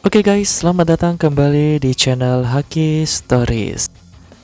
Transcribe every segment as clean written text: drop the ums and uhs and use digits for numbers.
Oke guys, selamat datang kembali di channel Haki Stories.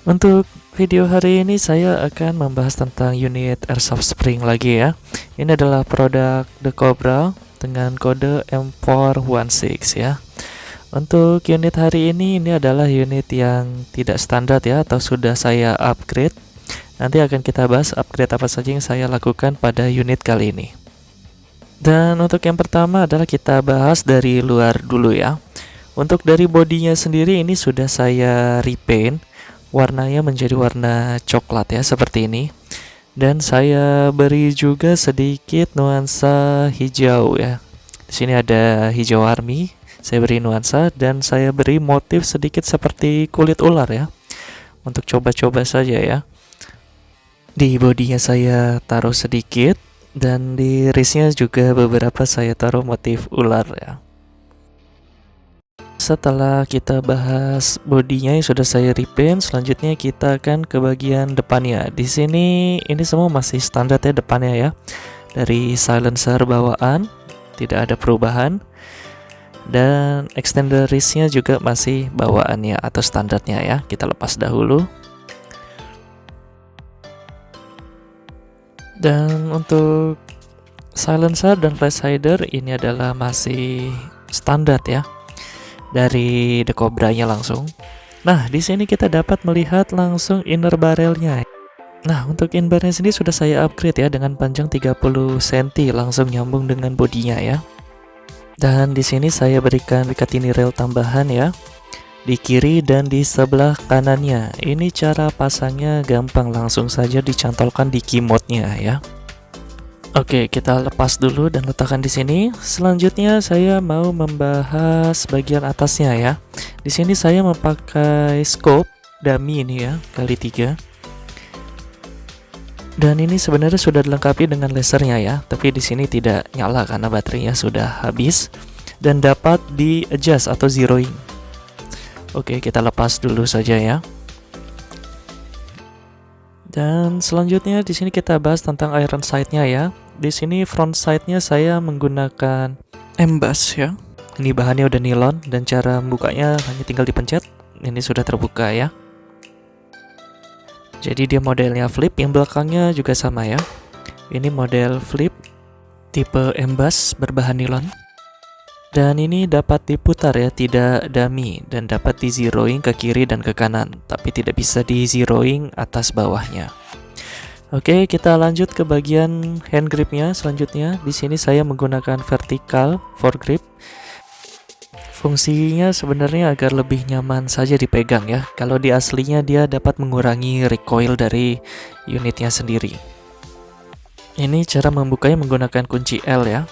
Untuk video hari ini saya akan membahas tentang unit Airsoft Spring lagi ya. Ini adalah produk The Cobra dengan kode M416 ya. Untuk unit hari ini adalah unit yang tidak standar ya, atau sudah saya upgrade. Nanti akan kita bahas upgrade apa saja yang saya lakukan pada unit kali ini. Dan untuk yang pertama adalah kita bahas dari luar dulu ya. Untuk dari bodinya sendiri ini sudah saya repaint, warnanya menjadi warna coklat ya, seperti ini. Dan saya beri juga sedikit nuansa hijau ya. Di sini ada hijau army, saya beri nuansa dan saya beri motif sedikit seperti kulit ular ya. Untuk coba-coba saja ya. Di bodinya saya taruh sedikit. Dan di wristnya juga beberapa saya taruh motif ular ya. Setelah kita bahas bodinya yang sudah saya repaint, selanjutnya kita akan ke bagian depannya. Di sini ini semua masih standar ya depannya ya. Dari silencer bawaan tidak ada perubahan. Dan extender wristnya juga masih bawaannya atau standarnya ya. Kita lepas dahulu. Dan untuk silencer dan flash hider ini adalah masih standar ya, dari The Cobra-nya langsung. Nah, di sini kita dapat melihat langsung inner barrelnya. Nah, untuk inner barrelnya sendiri sudah saya upgrade ya dengan panjang 30 cm langsung nyambung dengan bodinya ya. Dan di sini saya berikan Picatinny rail tambahan ya, di kiri dan di sebelah kanannya. Ini cara pasangnya gampang, langsung saja dicantolkan di keyboardnya ya. Oke, kita lepas dulu dan letakkan di sini. Selanjutnya saya mau membahas bagian atasnya ya. Di sini saya memakai scope dummy ini ya, kali 3. Dan ini sebenarnya sudah dilengkapi dengan lasernya ya, tapi di sini tidak nyala karena baterainya sudah habis dan dapat di adjust atau zeroing. Oke, kita lepas dulu saja ya. Dan selanjutnya di sini kita bahas tentang iron sight-nya ya. Di sini front sight-nya saya menggunakan emboss ya. Ini bahannya udah nilon dan cara membukanya hanya tinggal dipencet. Ini sudah terbuka ya. Jadi dia modelnya flip, yang belakangnya juga sama ya. Ini model flip tipe emboss berbahan nilon. Dan ini dapat diputar ya, tidak dummy, dan dapat di zeroing ke kiri dan ke kanan, tapi tidak bisa di zeroing atas bawahnya. Oke, kita lanjut ke bagian hand gripnya. Selanjutnya di sini saya menggunakan vertical foregrip. Fungsinya sebenarnya agar lebih nyaman saja dipegang ya. Kalau di aslinya dia dapat mengurangi recoil dari unitnya sendiri. Ini cara membukanya menggunakan kunci L ya.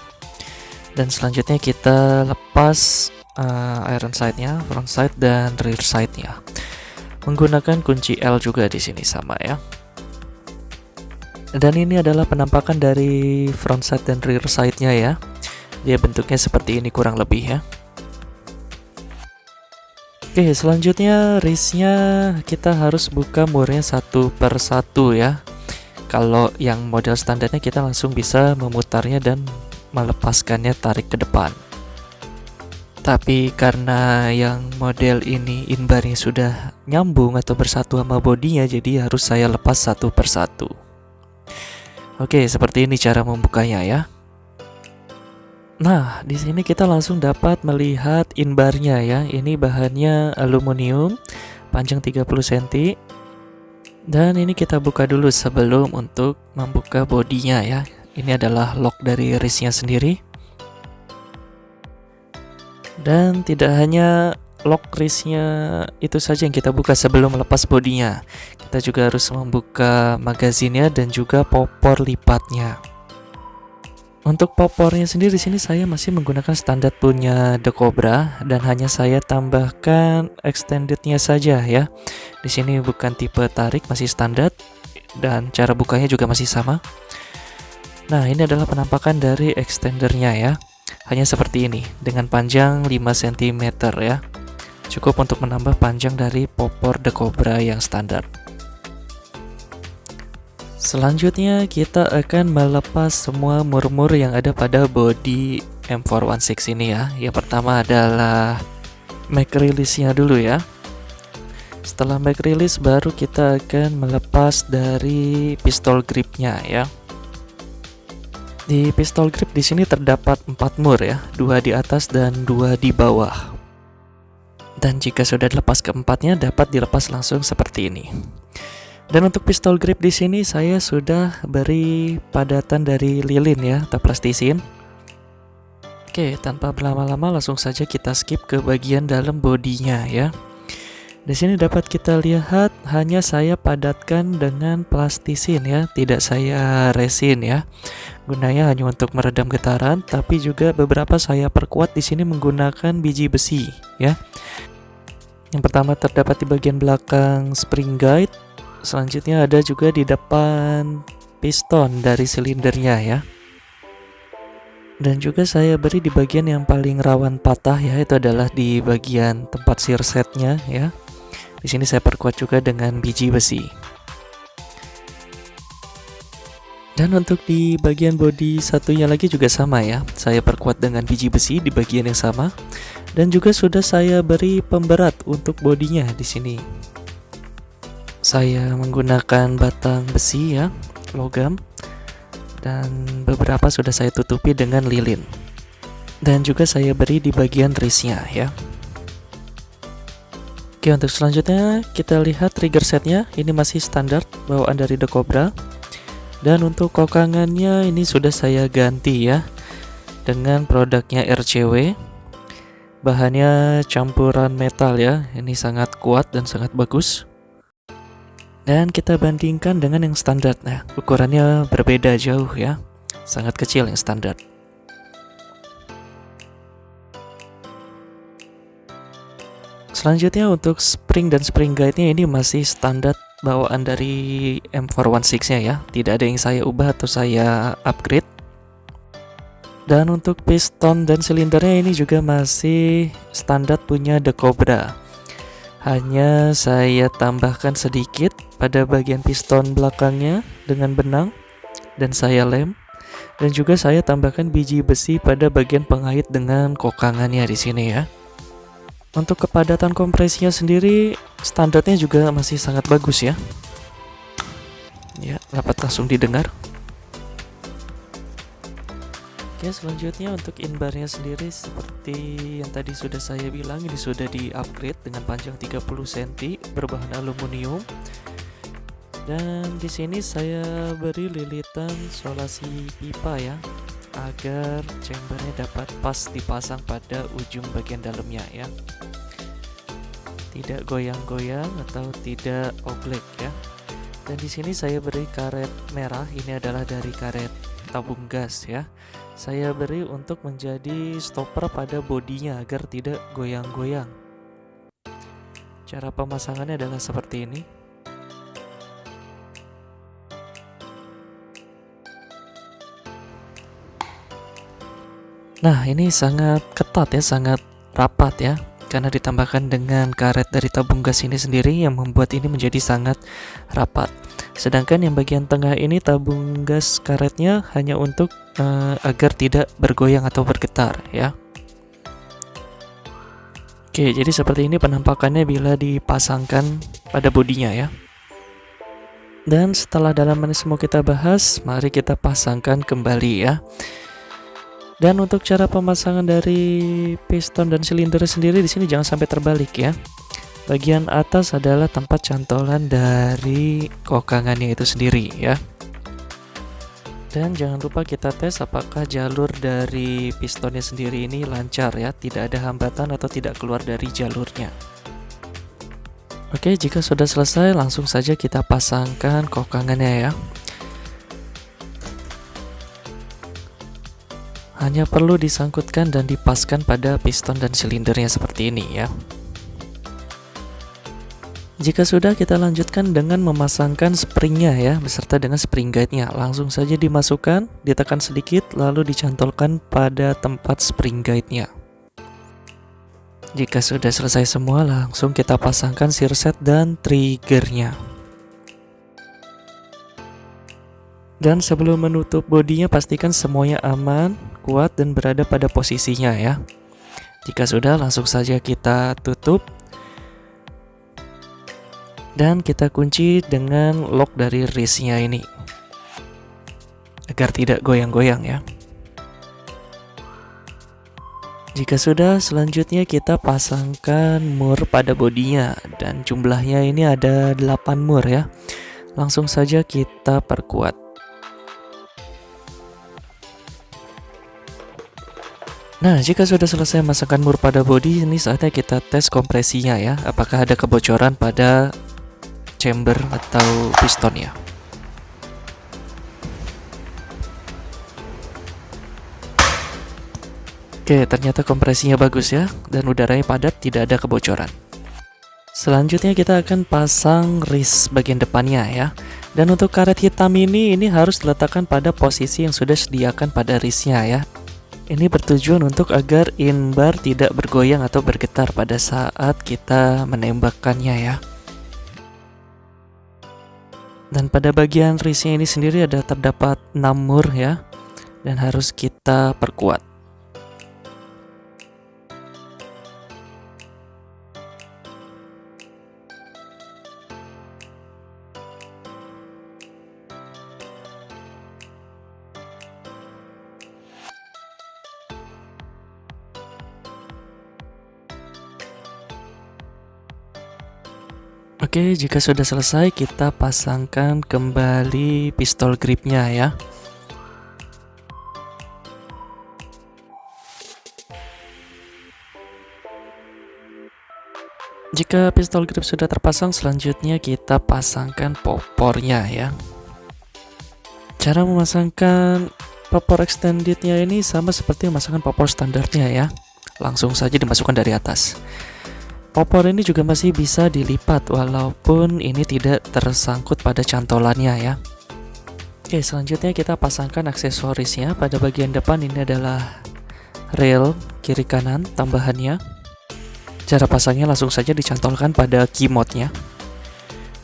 Dan selanjutnya kita lepas iron sight-nya, front sight dan rear sight-nya. Menggunakan kunci L juga di sini sama ya. Dan ini adalah penampakan dari front sight dan rear sight-nya ya. Dia bentuknya seperti ini kurang lebih ya. Oke, selanjutnya wrist-nya kita harus buka murnya satu per satu ya. Kalau yang model standarnya kita langsung bisa memutarnya dan melepaskannya tarik ke depan. Tapi karena yang model ini inbarnya sudah nyambung atau bersatu sama bodinya, jadi harus saya lepas satu per satu. Oke, seperti ini cara membukanya ya. Nah, di sini kita langsung dapat melihat inbarnya ya. Ini bahannya aluminium, panjang 30 cm. Dan ini kita buka dulu sebelum untuk membuka bodinya ya. Ini adalah lock dari wristnya sendiri. Dan tidak hanya lock wristnya itu saja yang kita buka sebelum melepas bodinya. Kita juga harus membuka magazinnya dan juga popor lipatnya. Untuk popornya sendiri di sini saya masih menggunakan standar punya The Cobra dan hanya saya tambahkan extendednya saja ya. Di sini bukan tipe tarik, masih standar dan cara bukanya juga masih sama. Nah, ini adalah penampakan dari extendernya ya. Hanya seperti ini, dengan panjang 5 cm ya. Cukup untuk menambah panjang dari popor The Cobra yang standar. Selanjutnya kita akan melepas semua mur-mur yang ada pada body M416 ini ya. Yang pertama adalah make release-nya dulu ya. Setelah make release baru kita akan melepas dari pistol gripnya ya. Di pistol grip di sini terdapat 4 mur ya, 2 di atas dan 2 di bawah. Dan jika sudah dilepas keempatnya dapat dilepas langsung seperti ini. Dan untuk pistol grip di sini saya sudah beri padatan dari lilin ya, atau plastisin. Oke, tanpa berlama-lama langsung saja kita skip ke bagian dalam bodinya ya. Di sini dapat kita lihat hanya saya padatkan dengan plastisin ya, tidak saya resin ya. Gunanya hanya untuk meredam getaran, tapi juga beberapa saya perkuat di sini menggunakan biji besi ya. Yang pertama terdapat di bagian belakang spring guide, selanjutnya ada juga di depan piston dari silindernya ya. Dan juga saya beri di bagian yang paling rawan patah ya, itu adalah di bagian tempat sear setnya ya. Di sini saya perkuat juga dengan biji besi. Dan untuk di bagian bodi satunya lagi juga sama ya. Saya perkuat dengan biji besi di bagian yang sama. Dan juga sudah saya beri pemberat untuk bodinya di sini. Saya menggunakan batang besi ya, logam. Dan beberapa sudah saya tutupi dengan lilin. Dan juga saya beri di bagian wristnya ya. Oke, untuk selanjutnya kita lihat trigger setnya. Ini masih standar bawaan dari The Cobra. Dan untuk kokangannya ini sudah saya ganti ya, dengan produknya RCW. Bahannya campuran metal ya, ini sangat kuat dan sangat bagus. Dan kita bandingkan dengan yang standar. Nah, ukurannya berbeda jauh ya, sangat kecil yang standar. Selanjutnya untuk spring dan spring guide-nya ini masih standar bawaan dari M416-nya ya. Tidak ada yang saya ubah atau saya upgrade. Dan untuk piston dan silindernya ini juga masih standar punya The Cobra. Hanya saya tambahkan sedikit pada bagian piston belakangnya dengan benang dan saya lem. Dan juga saya tambahkan biji besi pada bagian pengait dengan kokangannya di sini ya. Untuk kepadatan kompresinya sendiri standarnya juga masih sangat bagus ya. Ya, dapat langsung didengar. Oke, selanjutnya untuk inbarnya sendiri seperti yang tadi sudah saya bilang, ini sudah di-upgrade dengan panjang 30 cm berbahan aluminium. Dan di sini saya beri lilitan solasi pipa ya, agar chambernya dapat pas dipasang pada ujung bagian dalamnya ya, tidak goyang-goyang atau tidak oglek ya. Dan di sini saya beri karet merah, ini adalah dari karet tabung gas ya. Saya beri untuk menjadi stopper pada bodinya agar tidak goyang-goyang. Cara pemasangannya adalah seperti ini. Nah, ini sangat ketat ya, sangat rapat ya, karena ditambahkan dengan karet dari tabung gas ini sendiri yang membuat ini menjadi sangat rapat. Sedangkan yang bagian tengah ini tabung gas karetnya hanya untuk agar tidak bergoyang atau bergetar ya. Oke, jadi seperti ini penampakannya bila dipasangkan pada bodinya ya. Dan setelah dalaman semua kita bahas, mari kita pasangkan kembali ya. Dan untuk cara pemasangan dari piston dan silinder sendiri di sini jangan sampai terbalik ya. Bagian atas adalah tempat cantolan dari kokangannya itu sendiri ya. Dan jangan lupa kita tes apakah jalur dari pistonnya sendiri ini lancar ya, tidak ada hambatan atau tidak keluar dari jalurnya. Oke, jika sudah selesai langsung saja kita pasangkan kokangannya ya. Hanya perlu disangkutkan dan dipaskan pada piston dan silindernya seperti ini ya. Jika sudah, kita lanjutkan dengan memasangkan springnya ya, beserta dengan spring guide-nya. Langsung saja dimasukkan, ditekan sedikit, lalu dicantolkan pada tempat spring guide-nya. Jika sudah selesai semua, langsung kita pasangkan sear set dan triggernya. Dan sebelum menutup bodinya, pastikan semuanya aman, kuat, dan berada pada posisinya ya. Jika sudah, langsung saja kita tutup dan kita kunci dengan lock dari wristnya ini agar tidak goyang-goyang ya. Jika sudah, selanjutnya kita pasangkan mur pada bodinya, dan jumlahnya ini ada 8 mur ya. Langsung saja kita perkuat. Nah, jika sudah selesai masukkan mur pada bodi, ini saatnya kita tes kompresinya ya. Apakah ada kebocoran pada chamber atau pistonnya. Oke, ternyata kompresinya bagus ya, dan udaranya padat, tidak ada kebocoran. Selanjutnya kita akan pasang wrist bagian depannya ya. Dan untuk karet hitam ini harus diletakkan pada posisi yang sudah disediakan pada wristnya ya. Ini bertujuan untuk agar inbar tidak bergoyang atau bergetar pada saat kita menembakkannya ya. Dan pada bagian wristnya ini sendiri terdapat 6 mur ya, dan harus kita perkuat. Oke, jika sudah selesai, kita pasangkan kembali pistol gripnya ya. Jika pistol grip sudah terpasang, selanjutnya kita pasangkan popornya ya. Cara memasangkan popor extendednya ini sama seperti memasangkan popor standarnya ya. Langsung saja dimasukkan dari atas. Popor ini juga masih bisa dilipat walaupun ini tidak tersangkut pada cantolannya ya. Oke, selanjutnya kita pasangkan aksesorisnya. Pada bagian depan ini adalah rail kiri kanan tambahannya. Cara pasangnya langsung saja dicantolkan pada keymote-nya.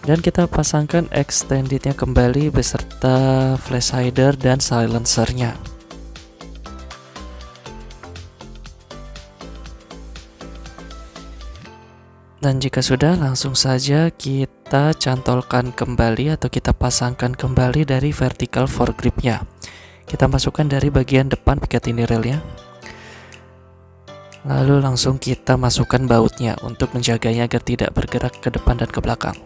Dan kita pasangkan extendednya kembali beserta flash hider dan silencernya. Dan jika sudah, langsung saja kita cantolkan kembali atau kita pasangkan kembali dari vertical foregripnya. Kita masukkan dari bagian depan Picatinny railnya. Lalu langsung kita masukkan bautnya untuk menjaganya agar tidak bergerak ke depan dan ke belakang.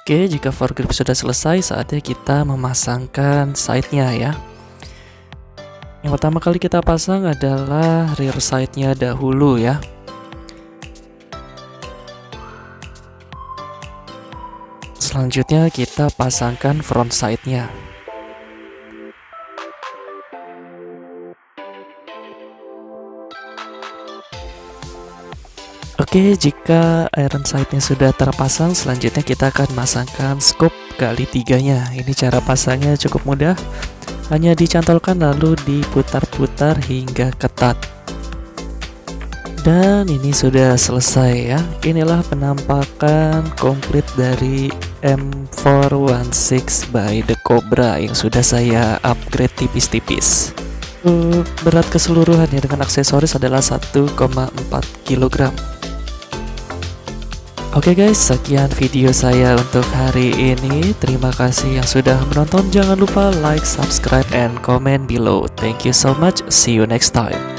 Oke, jika foregrip sudah selesai, saatnya kita memasangkan side-nya ya. Yang pertama kali kita pasang adalah rear side-nya dahulu ya. Selanjutnya kita pasangkan front side-nya. Oke, jika iron sight-nya sudah terpasang, selanjutnya kita akan masangkan scoop kali 3-nya. Ini cara pasangnya cukup mudah. Hanya dicantolkan lalu diputar-putar hingga ketat. Dan ini sudah selesai ya. Inilah penampakan komplit dari M416 by The Cobra yang sudah saya upgrade tipis-tipis. Berat keseluruhannya dengan aksesoris adalah 1,4 kg. Oke guys, sekian video saya untuk hari ini. Terima kasih yang sudah menonton. Jangan lupa like, subscribe, and comment below. Thank you so much. See you next time.